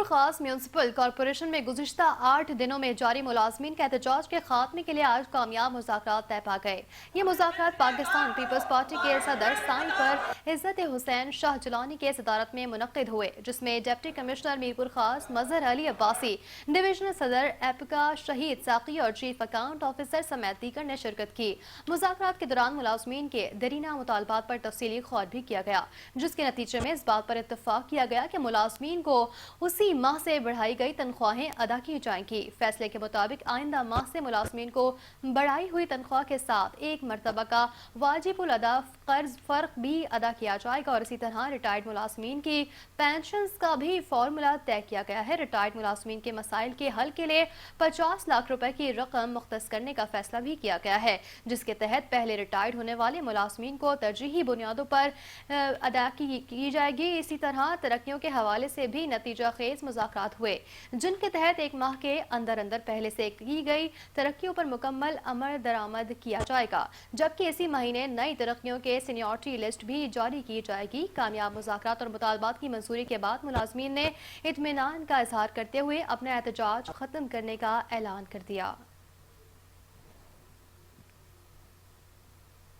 खास municipal corporation में गुज़िश्ता 8 दिनों में जारी मुलाजमीन के एहतजाज के खात्मे के लिए आज कामयाब मुज़ाकरात तय पा गए। ये मुज़ाकरात पाकिस्तान पीपल्स पार्टी के सदर साईं पर इज़्ज़त हुसैन शाह जिलानी के सदारत में मुनक्किद हुए, जिसमें डिप्टी कमिश्नर मीरपुर खास मजहर अली अब्बासी, डिविजनल सदर एपिका शहीद साकी और चीफ अकाउंट ऑफिसर समेत दीगर ने शिरकत की। मुज़ाकरात के दौरान मुलाजमीन के दरीना मुतालबात पर तफसीली गौर भी किया गया, जिसके नतीजे में इस बात पर इत्तफाक किया गया कि मुलाजमीन को उसी माह से बढ़ाई गई तनख्वाहें अदा की जाएंगी। फैसले के मुताबिक आइंदा माह से मुलाजमीन को बढ़ाई हुई तनख्वाह के साथ एक मरतबा का वाजिबुल अदा कर्ज फर्क भी अदा किया जाएगा और इसी तरह रिटायर्ड मुलाजमीन की पेंशन का भी फॉर्मूला तय किया गया है। रिटायर्ड मुलाजमीन के मसाइल के हल के लिए 50 लाख रुपए की रकम मुख्तस करने का फैसला भी किया गया है, जिसके तहत पहले रिटायर्ड होने वाले मुलाजमीन को तरजीही बुनियादों पर अदा की जाएगी। इसी तरह तरक्कियों के हवाले से भी नतीजा खेज मुज़ाकरात हुए, जिनके तहत एक माह के अंदर अंदर पहले से की गई तरक्कियों पर मुकम्मल अमल दरामद किया जाएगा, जबकि इसी महीने नई तरक्कियों के सीनियरिटी लिस्ट भी जारी की जाएगी। कामयाब मुज़ाकरात और मुतालबात की मंजूरी के बाद मुलाजमीन ने इत्मीनान का इजहार करते हुए अपना एहतजाज खत्म करने का ऐलान कर दिया।